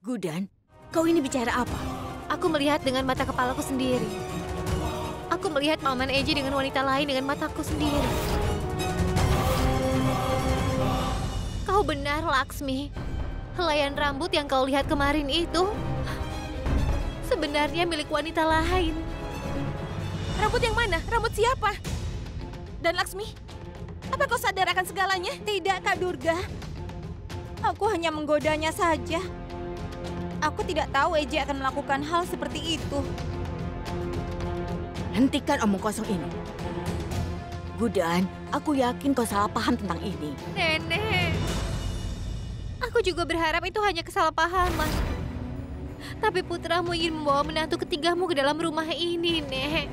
Gudan, kau ini bicara apa? Aku melihat dengan mata kepalaku sendiri. Aku melihat Paman Eji dengan wanita lain dengan mataku sendiri. Kau benar, Laksmi. Helaian rambut yang kau lihat kemarin itu sebenarnya milik wanita lain. Rambut yang mana? Rambut siapa? Dan Laksmi, apa kau sadar akan segalanya? Tidak, Kak Durga. Aku hanya menggodanya saja. Aku tidak tahu Eji akan melakukan hal seperti itu. Hentikan omong kosong ini. Gudan, aku yakin kau salah paham tentang ini. Nenek, aku juga berharap itu hanya kesalahpahaman. Tapi putramu ingin membawa menantu ketigamu ke dalam rumah ini, Nek.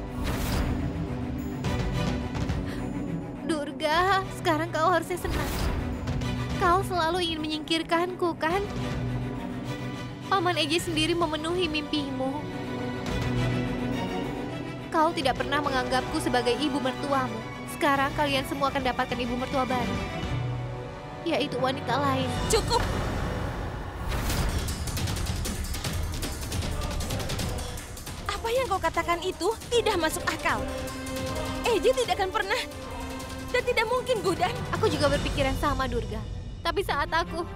Durga, sekarang kau harusnya senang. Kau selalu ingin menyingkirkanku, kan? Paman Eji sendiri memenuhi mimpimu. Kau tidak pernah menganggapku sebagai ibu mertuamu. Sekarang kalian semua akan dapatkan ibu mertua baru, yaitu wanita lain. Cukup! Apa yang kau katakan itu tidak masuk akal. Eji tidak akan pernah dan tidak mungkin, Gudan. Aku juga berpikiran sama, Durga. Tapi saat aku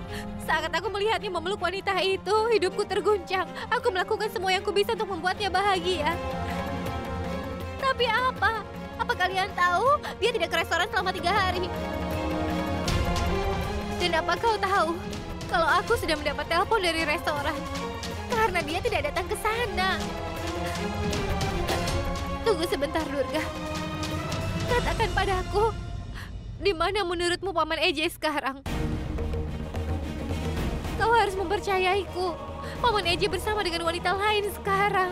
melihatnya memeluk wanita itu, hidupku terguncang. Aku melakukan semua yang kubisa untuk membuatnya bahagia. Tapi apa? Apa kalian tahu? Dia tidak ke restoran selama 3 hari. Dan apa kau tahu kalau aku sudah mendapat telepon dari restoran karena dia tidak datang ke sana? Tunggu sebentar, Durga. Katakan padaku, di mana menurutmu Paman Eji sekarang? Kau harus mempercayaiku. Paman Eji bersama dengan wanita lain sekarang.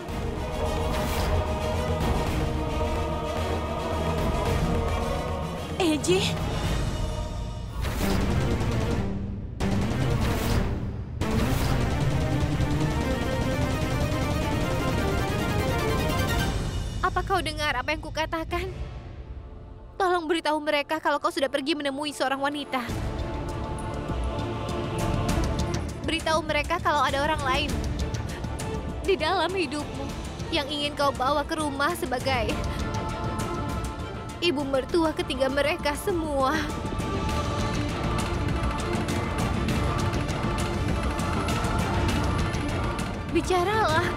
Eji? Apa kau dengar apa yang kukatakan? Tolong beritahu mereka kalau kau sudah pergi menemui seorang wanita. Beritahu mereka kalau ada orang lain di dalam hidupmu yang ingin kau bawa ke rumah sebagai ibu mertua ketiga mereka semua. Bicaralah.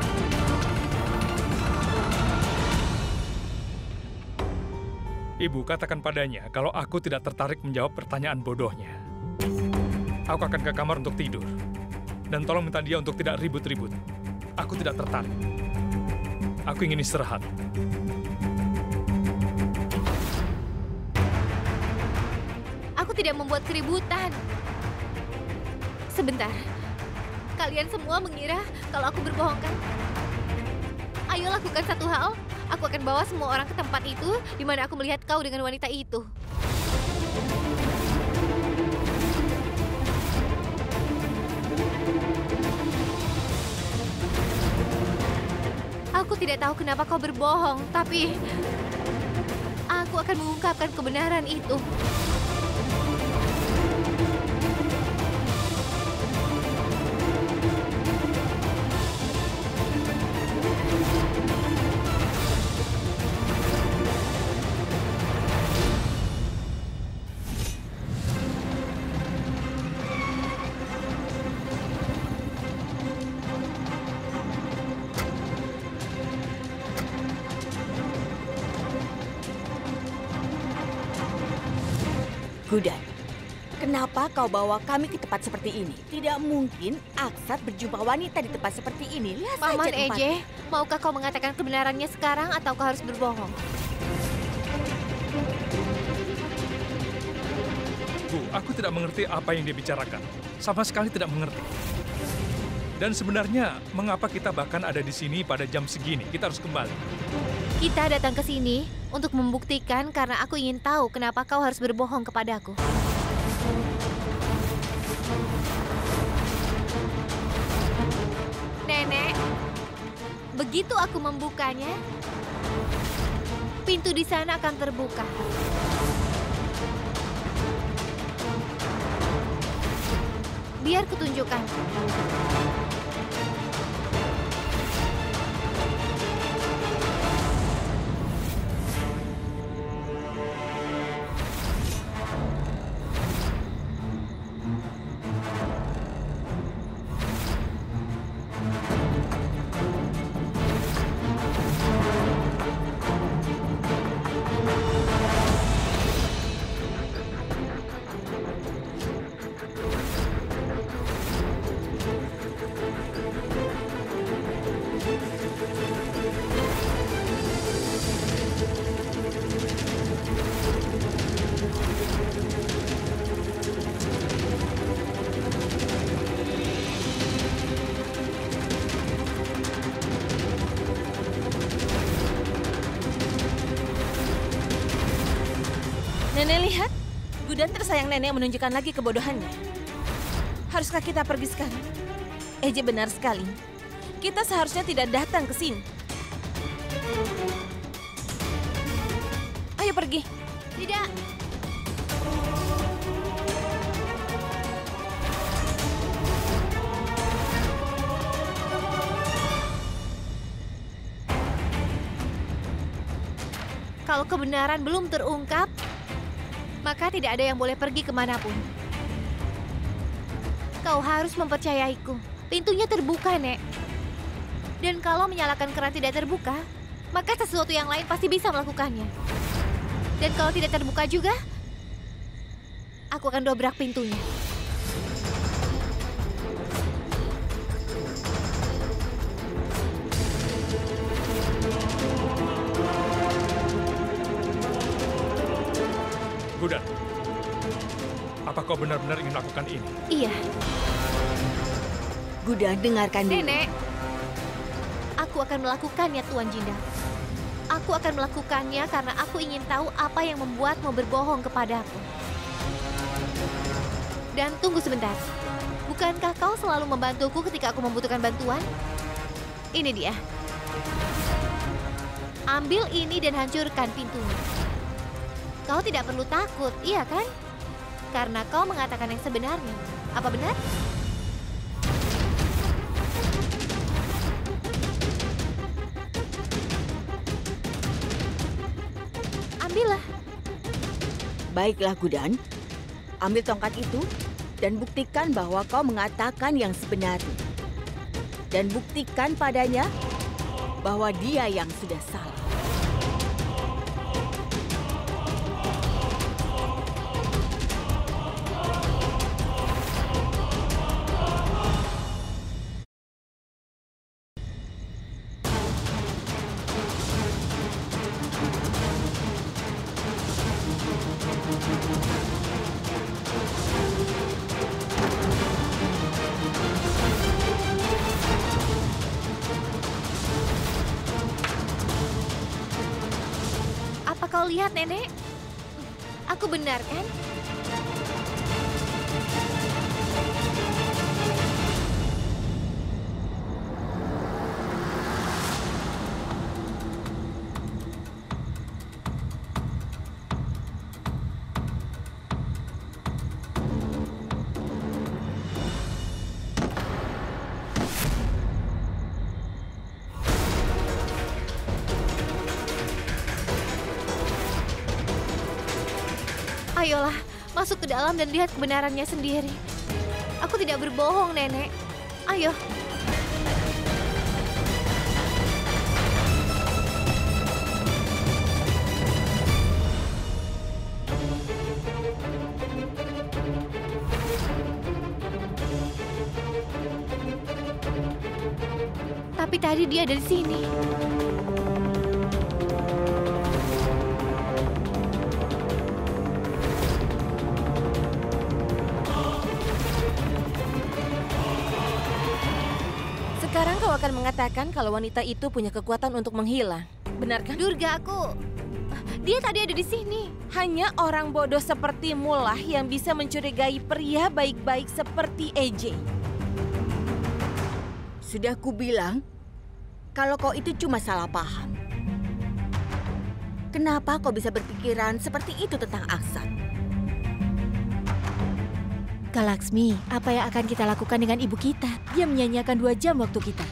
Ibu, katakan padanya kalau aku tidak tertarik menjawab pertanyaan bodohnya. Aku akan ke kamar untuk tidur. Dan tolong minta dia untuk tidak ribut-ribut. Aku tidak tertarik. Aku ingin istirahat. Aku tidak membuat keributan. Sebentar. Kalian semua mengira kalau aku berbohong, kan? Ayo lakukan satu hal. Aku akan bawa semua orang ke tempat itu di mana aku melihat kau dengan wanita itu. Aku tidak tahu kenapa kau berbohong, tapi aku akan mengungkapkan kebenaran itu. Gudan, kenapa kau bawa kami ke tempat seperti ini? Tidak mungkin Aksat berjumpa wanita di tempat seperti ini. Lihat Paman saja tempatnya. Eji, maukah kau mengatakan kebenarannya sekarang atau kau harus berbohong? Bu, aku tidak mengerti apa yang dia bicarakan. Sama sekali tidak mengerti. Dan sebenarnya, mengapa kita bahkan ada di sini pada jam segini? Kita harus kembali. Kita datang ke sini untuk membuktikan karena aku ingin tahu kenapa kau harus berbohong kepadaku. Nenek, begitu aku membukanya, pintu di sana akan terbuka. Biar kutunjukkan. Nenek lihat, Gudan tersayang nenek menunjukkan lagi kebodohannya. Haruskah kita pergi sekarang? Eje benar sekali. Kita seharusnya tidak datang ke sini. Ayo pergi. Tidak. Kalau kebenaran belum terungkap, maka tidak ada yang boleh pergi kemanapun. Kau harus mempercayaiku. Pintunya terbuka, Nek. Dan kalau menyalakan keran tidak terbuka, maka sesuatu yang lain pasti bisa melakukannya. Dan kalau tidak terbuka juga, aku akan dobrak pintunya. Gudan, apa kau benar-benar ingin melakukan ini? Iya, Gudan, dengarkan dulu. Nenek. Aku akan melakukannya, Tuan Jinda. Aku akan melakukannya karena aku ingin tahu apa yang membuatmu berbohong kepadaku. Dan tunggu sebentar. Bukankah kau selalu membantuku ketika aku membutuhkan bantuan? Ini dia. Ambil ini dan hancurkan pintunya. Kau tidak perlu takut, iya kan? Karena kau mengatakan yang sebenarnya. Apa benar? Ambillah. Baiklah, Gudan. Ambil tongkat itu dan buktikan bahwa kau mengatakan yang sebenarnya. Dan buktikan padanya bahwa dia yang sudah salah. Apa kau lihat, Nenek? Aku benar, kan? Ayolah, masuk ke dalam dan lihat kebenarannya sendiri. Aku tidak berbohong, Nenek. Ayo. Tapi tadi dia ada di sini. Sekarang kau akan mengatakan kalau wanita itu punya kekuatan untuk menghilang. Benar kan? Durga, aku... Dia tadi ada di sini. Hanya orang bodoh sepertimu lah yang bisa mencurigai pria baik-baik seperti EJ. Sudah kubilang, kalau kau itu cuma salah paham. Kenapa kau bisa berpikiran seperti itu tentang Aksat? Kak Laksmi, apa yang akan kita lakukan dengan ibu kita? Dia menyanyiakan 2 jam waktu kita.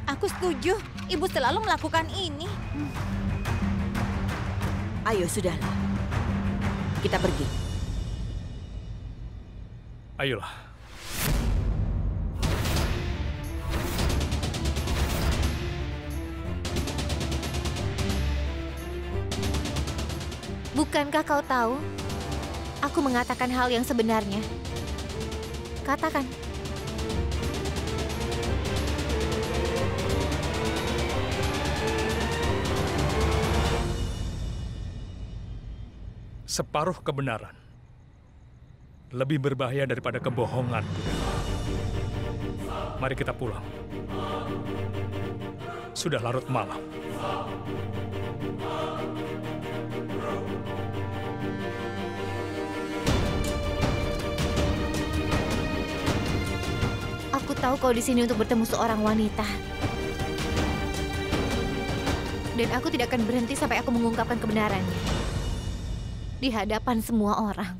Aku setuju. Ibu selalu melakukan ini. Ayo, sudahlah. Kita pergi. Ayolah. Bukankah kau tahu? Aku mengatakan hal yang sebenarnya. Katakan. Separuh kebenaran lebih berbahaya daripada kebohongan. Mari kita pulang. Sudah larut malam. tahu kau di sini untuk bertemu seorang wanita. Dan aku tidak akan berhenti sampai aku mengungkapkan kebenarannya. Di hadapan semua orang.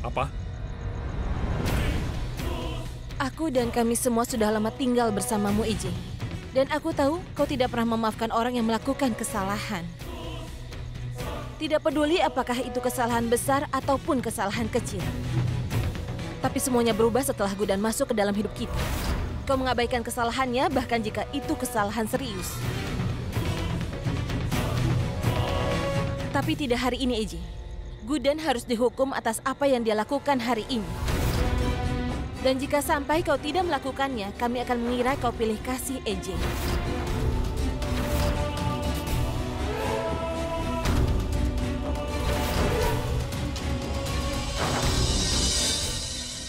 Apa? Aku dan kami semua sudah lama tinggal bersamamu, EJ. Dan aku tahu kau tidak pernah memaafkan orang yang melakukan kesalahan. Tidak peduli apakah itu kesalahan besar ataupun kesalahan kecil. Tapi semuanya berubah setelah Gudan masuk ke dalam hidup kita. Kau mengabaikan kesalahannya bahkan jika itu kesalahan serius. Tapi tidak hari ini, EJ. Gudan harus dihukum atas apa yang dia lakukan hari ini. Dan jika sampai kau tidak melakukannya, kami akan mengira kau pilih kasih, EJ.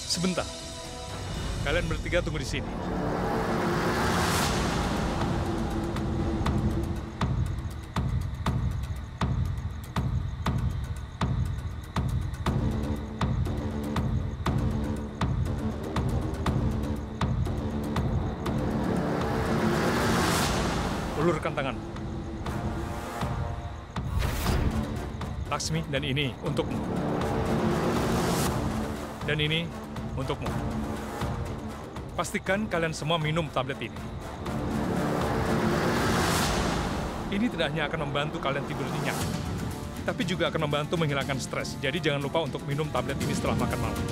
Sebentar. Kalian bertiga tunggu di sini. Ulurkan tanganmu. Laksmi, dan ini untukmu. Dan ini untukmu. Pastikan kalian semua minum tablet ini. Ini tidak hanya akan membantu kalian tidur nyenyak, tapi juga akan membantu menghilangkan stres. Jadi jangan lupa untuk minum tablet ini setelah makan malam.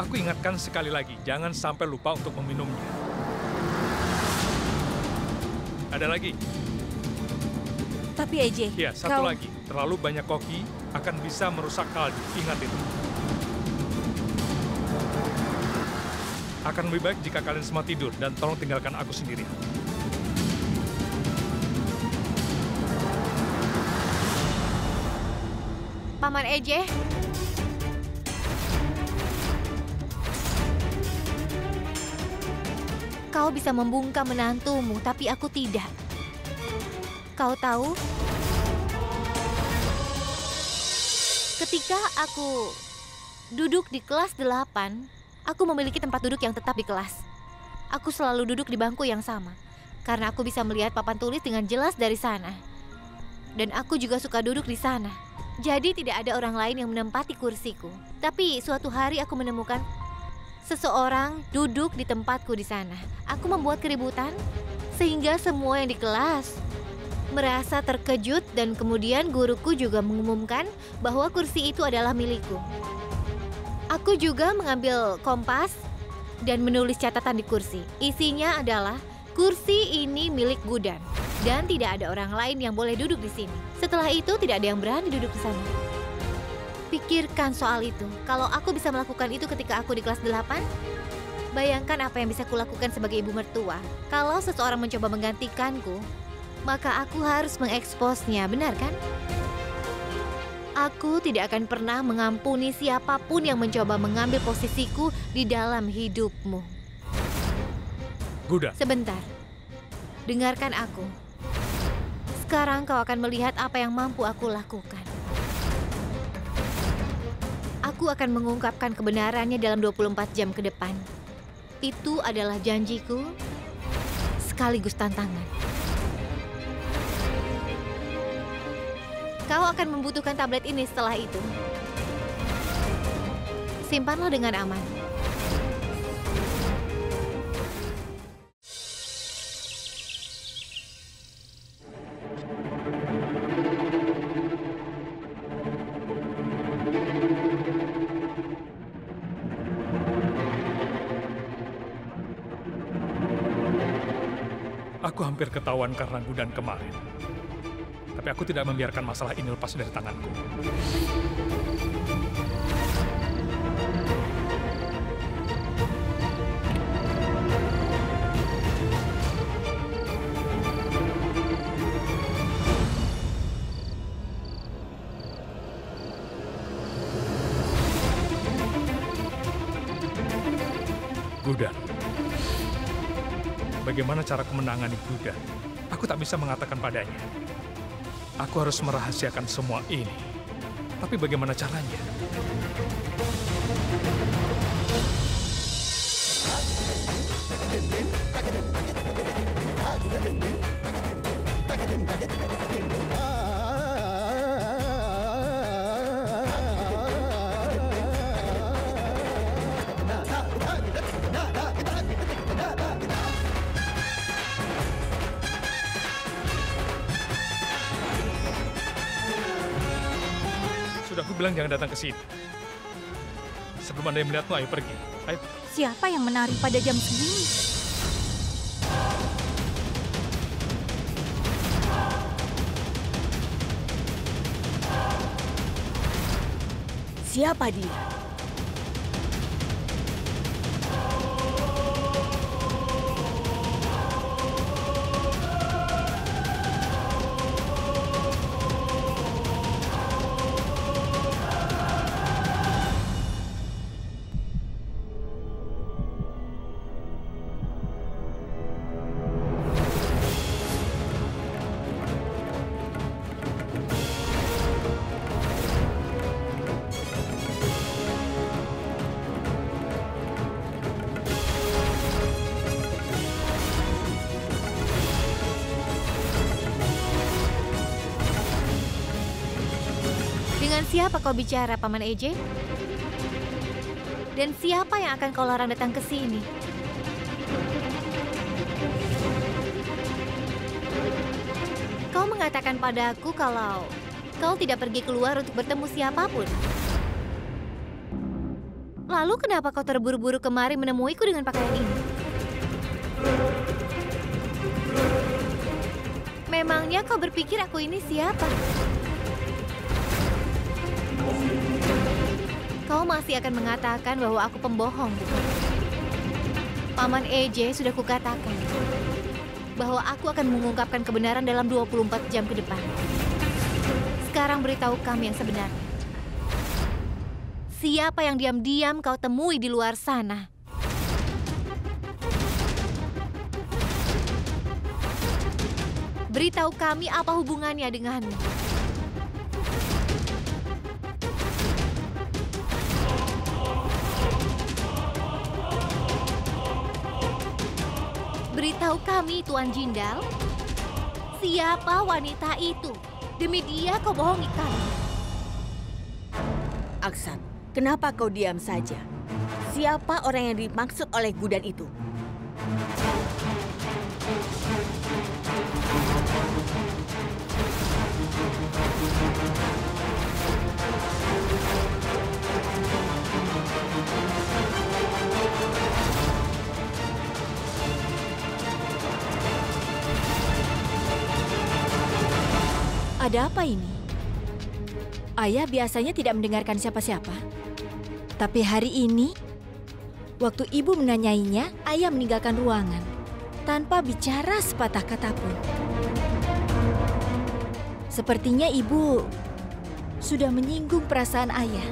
Aku ingatkan sekali lagi, jangan sampai lupa untuk meminumnya. Ada lagi? Tapi EJ, Ya, satu lagi. Terlalu banyak kopi akan bisa merusak kaldu. Ingat itu. Akan lebih baik jika kalian semua tidur dan tolong tinggalkan aku sendirian. Paman EJ. Kau bisa membungkam menantumu, tapi aku tidak. Kau tahu? Ketika aku duduk di kelas 8, aku memiliki tempat duduk yang tetap di kelas. Aku selalu duduk di bangku yang sama, karena aku bisa melihat papan tulis dengan jelas dari sana. Dan aku juga suka duduk di sana. Jadi tidak ada orang lain yang menempati kursiku. Tapi suatu hari aku menemukan seseorang duduk di tempatku di sana. Aku membuat keributan, sehingga semua yang di kelas merasa terkejut dan kemudian guruku juga mengumumkan bahwa kursi itu adalah milikku. Aku juga mengambil kompas dan menulis catatan di kursi. Isinya adalah, kursi ini milik Gudan dan tidak ada orang lain yang boleh duduk di sini. Setelah itu tidak ada yang berani duduk di sana. Pikirkan soal itu. Kalau aku bisa melakukan itu ketika aku di kelas 8, bayangkan apa yang bisa kulakukan sebagai ibu mertua. Kalau seseorang mencoba menggantikanku, maka aku harus mengeksposnya, benar kan? Aku tidak akan pernah mengampuni siapapun yang mencoba mengambil posisiku di dalam hidupmu. Gudan. Sebentar. Dengarkan aku. Sekarang kau akan melihat apa yang mampu aku lakukan. Aku akan mengungkapkan kebenarannya dalam 24 jam ke depan. Itu adalah janjiku sekaligus tantangan. Kau akan membutuhkan tablet ini setelah itu. Simpanlah dengan aman. Aku hampir ketahuan karena Gudan kemarin. Tapi aku tidak membiarkan masalah ini lepas dari tanganku. Gudan, bagaimana cara menangani Gudan. Aku tak bisa mengatakan padanya. Aku harus merahasiakan semua ini. Tapi bagaimana caranya? Sudah aku bilang jangan datang ke sini. Sebelum Anda yang melihatmu, ayo pergi. Ayo. Siapa yang menari pada jam segini? Siapa dia? Dengan siapa kau bicara, Paman Eje? Dan siapa yang akan kau larang datang ke sini? Kau mengatakan padaku kalau kau tidak pergi keluar untuk bertemu siapapun. Lalu kenapa kau terburu-buru kemari menemuiku dengan pakaian ini? Memangnya kau berpikir aku ini siapa? Kau masih akan mengatakan bahwa aku pembohong, bukan? Paman Eje sudah kukatakan bahwa aku akan mengungkapkan kebenaran dalam 24 jam ke depan. Sekarang beritahu kami yang sebenarnya. Siapa yang diam-diam kau temui di luar sana? Beritahu kami apa hubungannya denganmu. Beritahu kami, Tuan Jindal, siapa wanita itu? Demi dia kau bohongi kami. Aksat, kenapa kau diam saja? Siapa orang yang dimaksud oleh Gudan itu? Ada apa ini? Ayah biasanya tidak mendengarkan siapa-siapa. Tapi hari ini, waktu ibu menanyainya, ayah meninggalkan ruangan tanpa bicara sepatah kata pun. Sepertinya ibu sudah menyinggung perasaan ayah.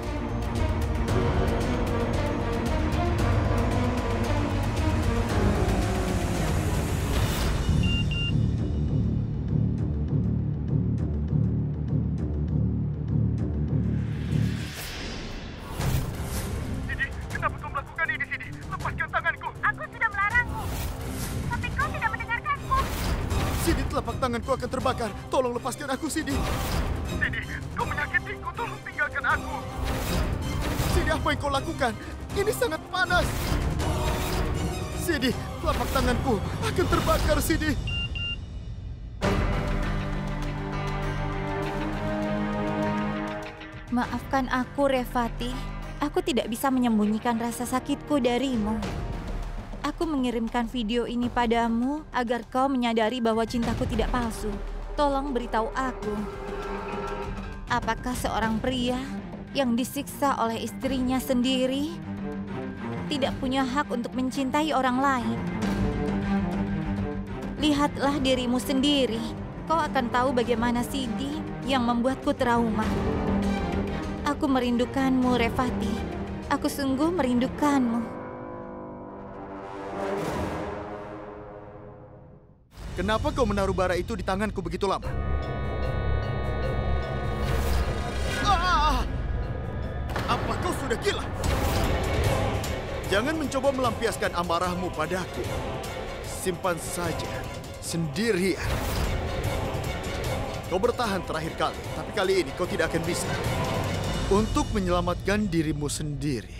Sidi, telapak tanganku akan terbakar. Tolong lepaskan aku, Sidi. Sidi, kau menyakitiku. Tolong tinggalkan aku. Sidi, apa yang kau lakukan? Ini sangat panas. Sidi, telapak tanganku akan terbakar, Sidi. Maafkan aku, Revati. Aku tidak bisa menyembunyikan rasa sakitku darimu. Aku mengirimkan video ini padamu agar kau menyadari bahwa cintaku tidak palsu. Tolong beritahu aku, apakah seorang pria yang disiksa oleh istrinya sendiri tidak punya hak untuk mencintai orang lain? Lihatlah dirimu sendiri. Kau akan tahu bagaimana Sidi yang membuatku trauma. Aku merindukanmu, Revati. Aku sungguh merindukanmu. Kenapa kau menaruh bara itu di tanganku begitu lama? Ah! Apa kau sudah gila? Jangan mencoba melampiaskan amarahmu padaku. Simpan saja sendirian. Kau bertahan terakhir kali, tapi kali ini kau tidak akan bisa. Untuk menyelamatkan dirimu sendiri.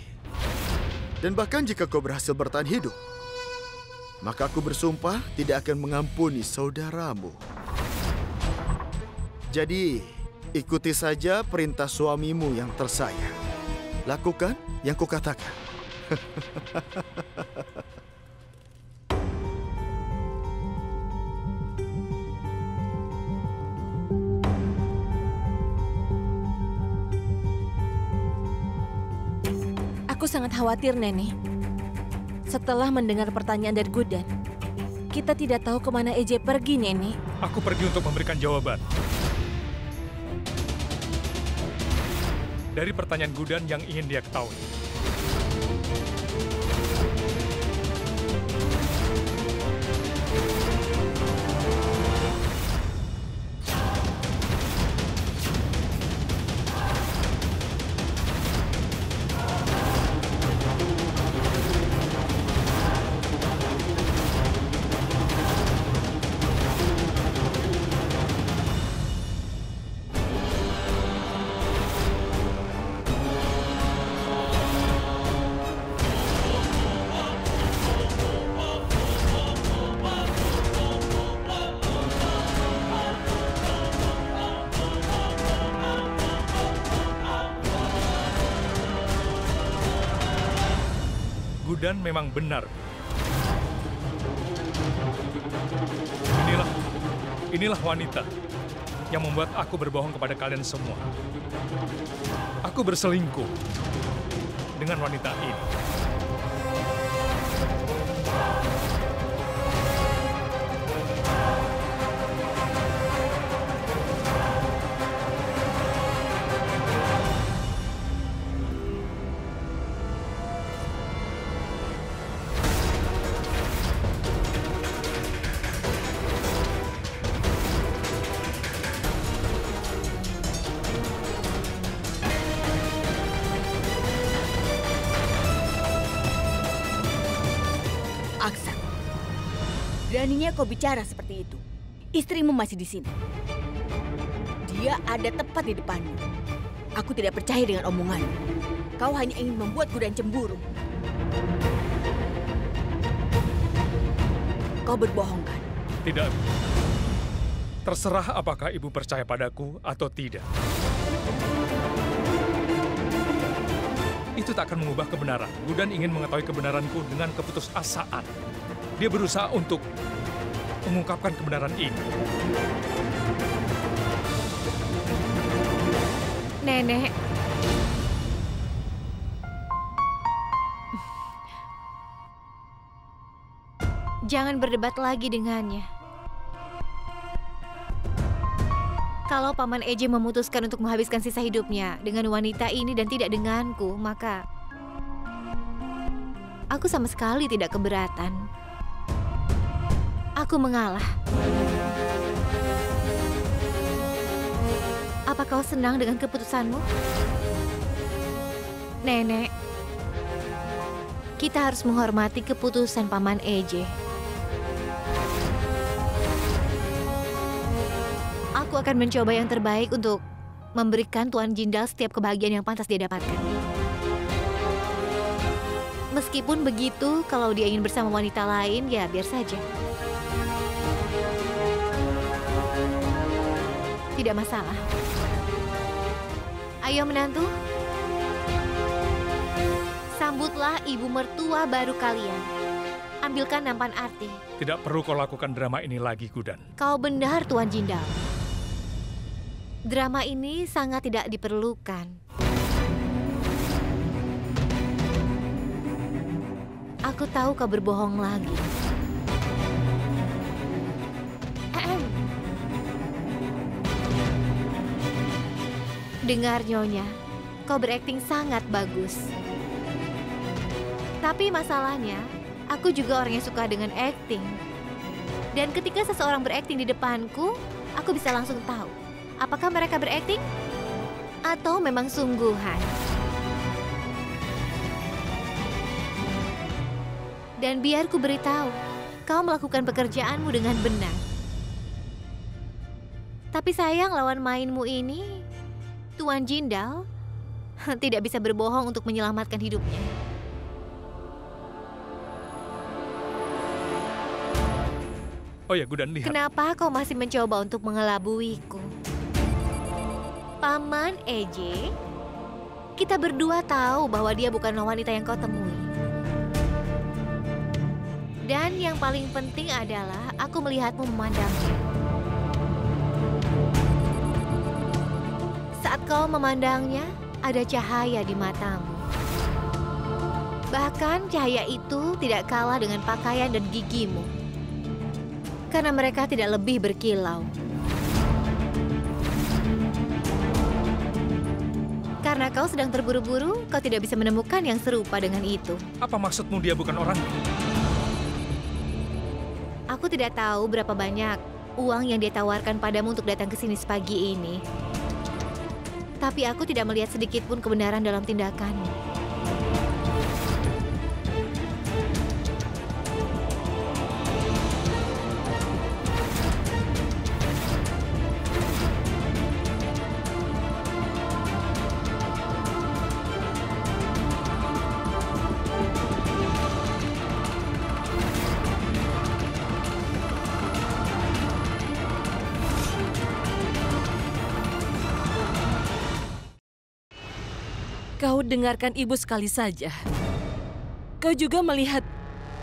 Dan bahkan jika kau berhasil bertahan hidup, maka aku bersumpah tidak akan mengampuni saudaramu. Jadi, ikuti saja perintah suamimu yang tersayang. Lakukan yang kukatakan. Aku sangat khawatir, Nenek. Setelah mendengar pertanyaan dari Gudan, kita tidak tahu kemana EJ pergi, Nenek. Aku pergi untuk memberikan jawaban. Dari pertanyaan Gudan yang ingin dia ketahui. Gudan memang benar. Inilah wanita yang membuat aku berbohong kepada kalian semua. Aku berselingkuh dengan wanita ini. Aksan, beraninya kau bicara seperti itu. Istrimu masih di sini. Dia ada tepat di depanmu. Aku tidak percaya dengan omonganmu. Kau hanya ingin membuat Gudan cemburu. Kau berbohong, kan? Tidak. Terserah apakah ibu percaya padaku atau tidak. Itu tak akan mengubah kebenaran. Gudan ingin mengetahui kebenaranku dengan keputusasaan. Dia berusaha untuk mengungkapkan kebenaran ini. Nenek. Jangan berdebat lagi dengannya. Kalau Paman EJ memutuskan untuk menghabiskan sisa hidupnya dengan wanita ini dan tidak denganku, maka aku sama sekali tidak keberatan. Aku mengalah. Apa kau senang dengan keputusanmu? Nenek, kita harus menghormati keputusan Paman EJ. Aku akan mencoba yang terbaik untuk memberikan Tuan Jindal setiap kebahagiaan yang pantas dia dapatkan. Meskipun begitu, kalau dia ingin bersama wanita lain, ya biar saja. Tidak masalah. Ayo menantu, sambutlah ibu mertua baru kalian. Ambilkan nampan arti. Tidak perlu kau lakukan drama ini lagi, Gudan. Kau benar, Tuan Jindal. Drama ini sangat tidak diperlukan. Aku tahu kau berbohong lagi. Dengar, Nyonya, kau berakting sangat bagus. Tapi masalahnya, aku juga orang yang suka dengan akting. Dan ketika seseorang berakting di depanku, aku bisa langsung tahu apakah mereka berakting atau memang sungguhan. Dan biar ku beritahu, kau melakukan pekerjaanmu dengan benar. Tapi sayang lawan mainmu ini, Tuan Jindal tidak bisa berbohong untuk menyelamatkan hidupnya. Oh ya, Gudan, lihat. Kenapa kau masih mencoba untuk mengelabuiku? Paman EJ, kita berdua tahu bahwa dia bukanlah wanita yang kau temui. Dan yang paling penting adalah aku melihatmu memandangnya. Saat kau memandangnya, ada cahaya di matamu. Bahkan cahaya itu tidak kalah dengan pakaian dan gigimu. Karena mereka tidak lebih berkilau. Karena kau sedang terburu-buru, kau tidak bisa menemukan yang serupa dengan itu. Apa maksudmu dia bukan orang? Aku tidak tahu berapa banyak uang yang dia tawarkan padamu untuk datang ke sini sepagi ini. Tapi aku tidak melihat sedikit pun kebenaran dalam tindakanmu. Kau dengarkan ibu sekali saja. Kau juga melihat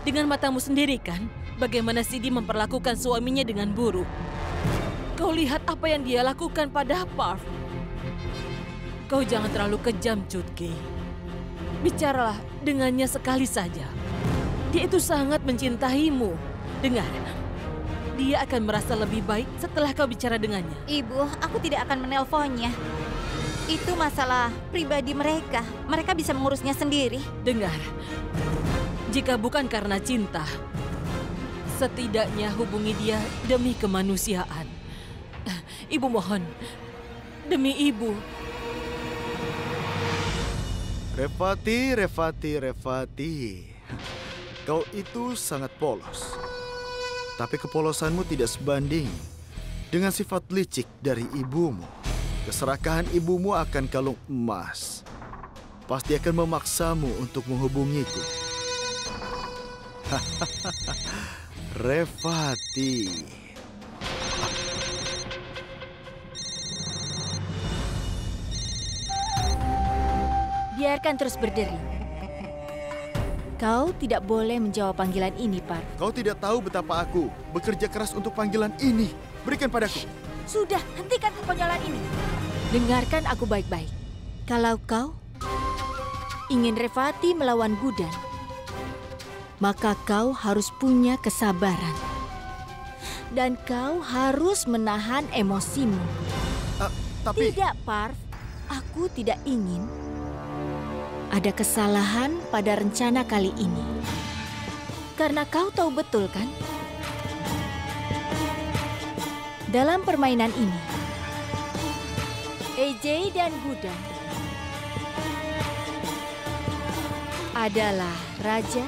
dengan matamu sendiri kan bagaimana Sidi memperlakukan suaminya dengan buruk. Kau lihat apa yang dia lakukan pada Parv. Kau jangan terlalu kejam, Chutki. Bicaralah dengannya sekali saja. Dia itu sangat mencintaimu. Dengar, dia akan merasa lebih baik setelah kau bicara dengannya. Ibu, aku tidak akan menelponnya. Itu masalah pribadi mereka. Mereka bisa mengurusnya sendiri. Dengar, jika bukan karena cinta, setidaknya hubungi dia demi kemanusiaan. Ibu mohon, demi ibu. Revati. Kau itu sangat polos. Tapi kepolosanmu tidak sebanding dengan sifat licik dari ibumu. Keserakahan ibumu akan kalung emas. Pasti akan memaksamu untuk menghubungiku. Revati. Biarkan terus berderi. Kau tidak boleh menjawab panggilan ini, Parv. Kau tidak tahu betapa aku bekerja keras untuk panggilan ini. Berikan padaku. Sudah, hentikan kekonyolan ini. Dengarkan aku baik-baik. Kalau kau ingin Revati melawan Gudan, maka kau harus punya kesabaran. Dan kau harus menahan emosimu. Tapi... Tidak, Parv. Aku tidak ingin ada kesalahan pada rencana kali ini. Karena kau tahu betul kan? Dalam permainan ini, EJ dan Gudan adalah raja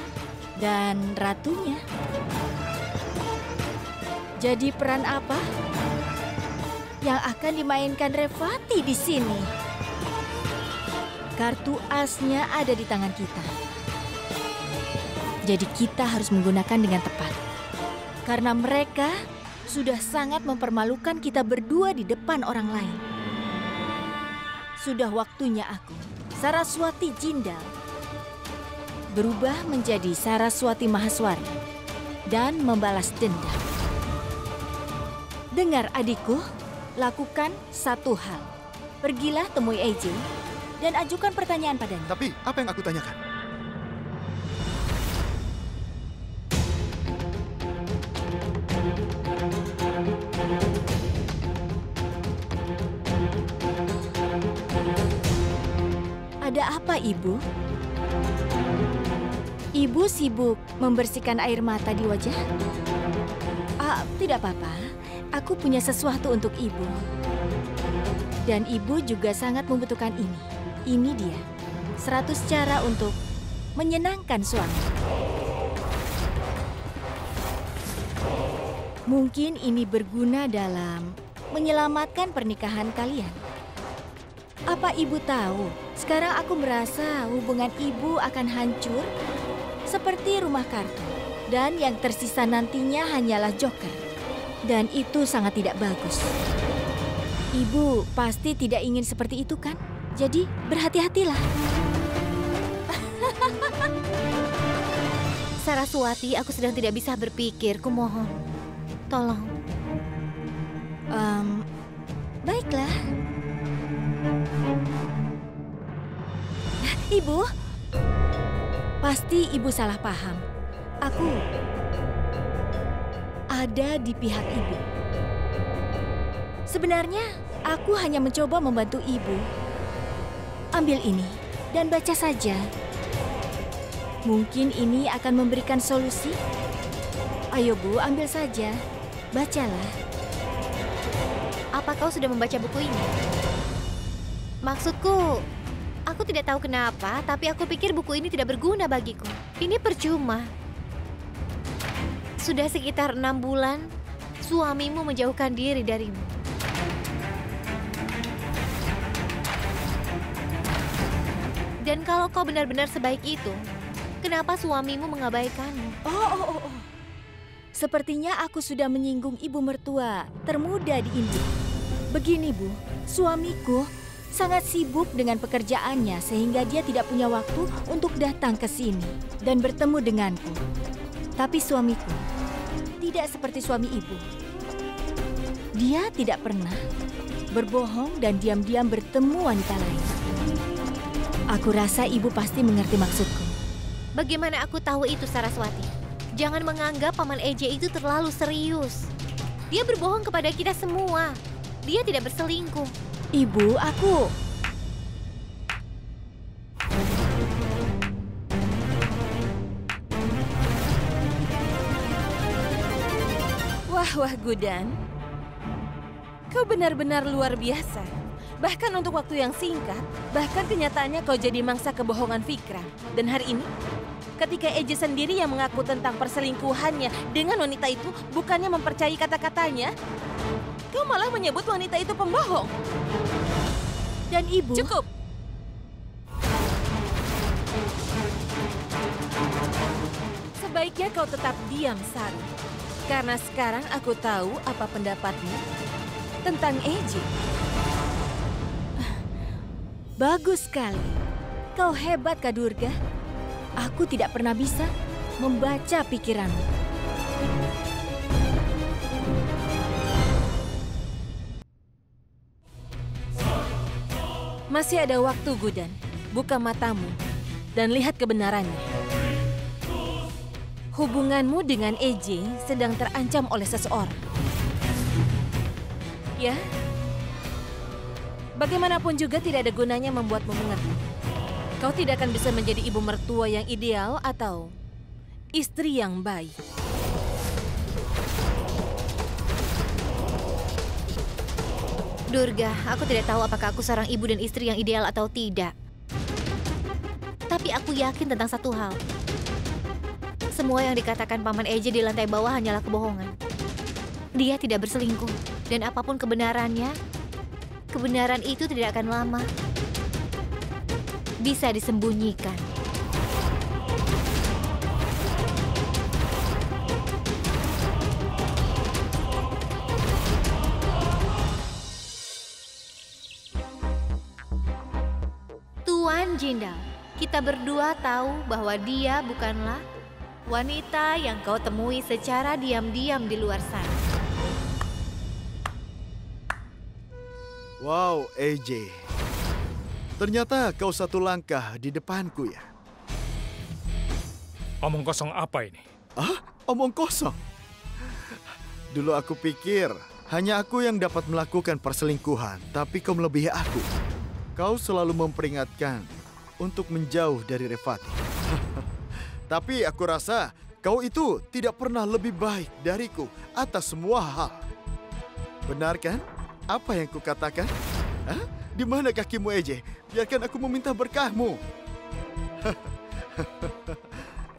dan ratunya. Jadi peran apa yang akan dimainkan Revati di sini? Kartu asnya ada di tangan kita. Jadi kita harus menggunakan dengan tepat. Karena mereka sudah sangat mempermalukan kita berdua di depan orang lain. Sudah waktunya aku, Saraswati Jindal, berubah menjadi Saraswati Mahaswari dan membalas dendam. Dengar adikku, lakukan satu hal. Pergilah temui EJ dan ajukan pertanyaan padanya. Tapi apa yang aku tanyakan? Ada apa, Ibu? Ibu sibuk membersihkan air mata di wajah? Tidak apa-apa. Aku punya sesuatu untuk ibu. Dan ibu juga sangat membutuhkan ini. Ini dia. 100 cara untuk menyenangkan suami. Mungkin ini berguna dalam menyelamatkan pernikahan kalian. Apa ibu tahu, sekarang aku merasa hubungan ibu akan hancur seperti rumah kartu. Dan yang tersisa nantinya hanyalah joker. Dan itu sangat tidak bagus. Ibu pasti tidak ingin seperti itu kan? Jadi berhati-hatilah. Saraswati, aku sedang tidak bisa berpikir. Kumohon, tolong. Baiklah. Ibu, pasti ibu salah paham. Aku ada di pihak ibu. Sebenarnya, aku hanya mencoba membantu ibu. Ambil ini dan baca saja. Mungkin ini akan memberikan solusi. Ayo Bu, ambil saja. Bacalah. Apa kau sudah membaca buku ini? Maksudku, aku tidak tahu kenapa, tapi aku pikir buku ini tidak berguna bagiku. Ini percuma. Sudah sekitar 6 bulan, suamimu menjauhkan diri darimu. Dan kalau kau benar-benar sebaik itu, kenapa suamimu mengabaikanmu? Oh. Sepertinya aku sudah menyinggung ibu mertua termuda di India. Begini Bu, suamiku sangat sibuk dengan pekerjaannya sehingga dia tidak punya waktu untuk datang ke sini dan bertemu denganku. Tapi suamiku tidak seperti suami ibu. Dia tidak pernah berbohong dan diam-diam bertemu wanita lain. Aku rasa ibu pasti mengerti maksudku. Bagaimana aku tahu itu, Saraswati? Jangan menganggap Paman Eje itu terlalu serius. Dia berbohong kepada kita semua. Dia tidak berselingkuh. Ibu, aku... Wah, Gudan. Kau benar-benar luar biasa. Bahkan untuk waktu yang singkat, bahkan kenyataannya kau jadi mangsa kebohongan Vikram. Dan hari ini, ketika Eje sendiri yang mengaku tentang perselingkuhannya dengan wanita itu, bukannya mempercayai kata-katanya, kau malah menyebut wanita itu pembohong. Dan ibu... Cukup! Sebaiknya kau tetap diam, Sari. Karena sekarang aku tahu apa pendapatmu tentang Eje. Bagus sekali. Kau hebat, Kak Durga. Aku tidak pernah bisa membaca pikiranmu. Masih ada waktu, Gudan. Buka matamu dan lihat kebenarannya. Hubunganmu dengan Eje sedang terancam oleh seseorang. Ya? Bagaimanapun juga tidak ada gunanya membuatmu mengerti. Kau tidak akan bisa menjadi ibu mertua yang ideal atau istri yang baik. Durga, aku tidak tahu apakah aku seorang ibu dan istri yang ideal atau tidak. Tapi aku yakin tentang satu hal. Semua yang dikatakan Paman Eje di lantai bawah hanyalah kebohongan. Dia tidak berselingkuh. Dan apapun kebenarannya, kebenaran itu tidak akan lama bisa disembunyikan. Tuan Jindal, kita berdua tahu bahwa dia bukanlah wanita yang kau temui secara diam-diam di luar sana. Wow, AJ. Ternyata kau satu langkah di depanku ya. Omong kosong apa ini? Ah, omong kosong? Dulu aku pikir hanya aku yang dapat melakukan perselingkuhan, tapi kau melebihi aku. Kau selalu memperingatkan untuk menjauh dari Revati. Tapi aku rasa Kau itu tidak pernah lebih baik dariku atas semua hal. Benar kan? Apa yang kukatakan? Hah? Di mana kakimu, EJ? Biarkan aku meminta berkahmu.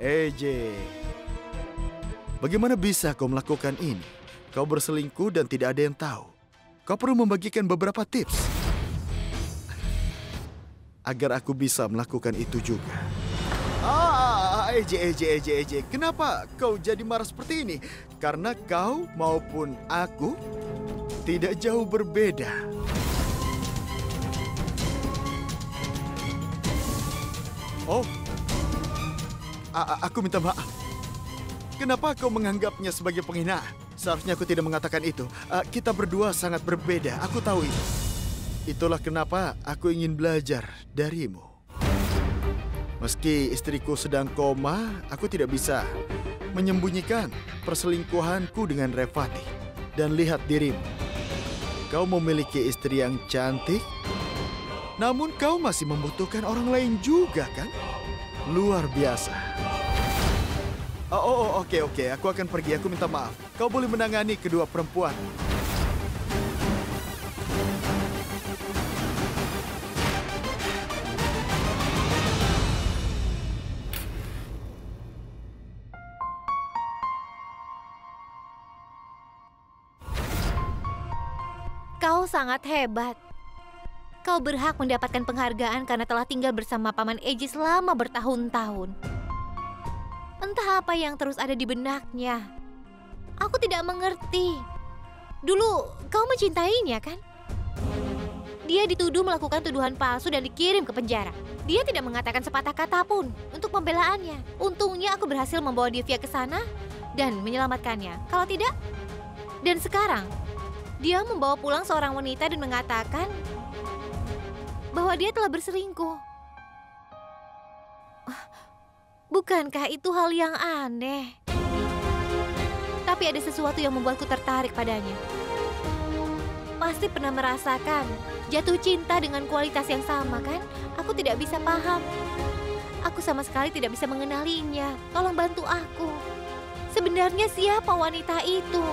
EJ, bagaimana bisa kau melakukan ini? Kau berselingkuh dan tidak ada yang tahu. Kau perlu membagikan beberapa tips agar aku bisa melakukan itu juga. EJ, kenapa kau jadi marah seperti ini? Karena kau maupun aku tidak jauh berbeda. Oh, aku minta maaf. Kenapa kau menganggapnya sebagai penghinaan? Seharusnya aku tidak mengatakan itu. Kita berdua sangat berbeda, aku tahu itu. Itulah kenapa aku ingin belajar darimu. Meski istriku sedang koma, aku tidak bisa menyembunyikan perselingkuhanku dengan Revati. Dan lihat dirimu. Kau memiliki istri yang cantik, namun kau masih membutuhkan orang lain juga, kan? Luar biasa. Oke. Aku akan pergi. Aku minta maaf. Kau boleh menangani kedua perempuan. Kau sangat hebat. Kau berhak mendapatkan penghargaan karena telah tinggal bersama Paman EJ selama bertahun-tahun. Entah apa yang terus ada di benaknya. Aku tidak mengerti. Dulu kau mencintainya, kan? Dia dituduh melakukan tuduhan palsu dan dikirim ke penjara. Dia tidak mengatakan sepatah kata pun untuk pembelaannya. Untungnya aku berhasil membawa Divya ke sana dan menyelamatkannya. Kalau tidak, dan sekarang dia membawa pulang seorang wanita dan mengatakan bahwa dia telah berselingkuh. Bukankah itu hal yang aneh? Tapi ada sesuatu yang membuatku tertarik padanya. Pasti pernah merasakan jatuh cinta dengan kualitas yang sama, kan? Aku tidak bisa paham. Aku sama sekali tidak bisa mengenalinya. Tolong bantu aku. Sebenarnya siapa wanita itu?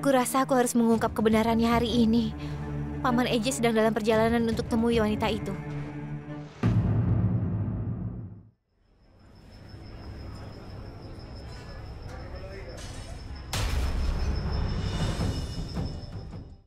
Aku rasa aku harus mengungkap kebenarannya hari ini. Paman EJ sedang dalam perjalanan untuk temui wanita itu.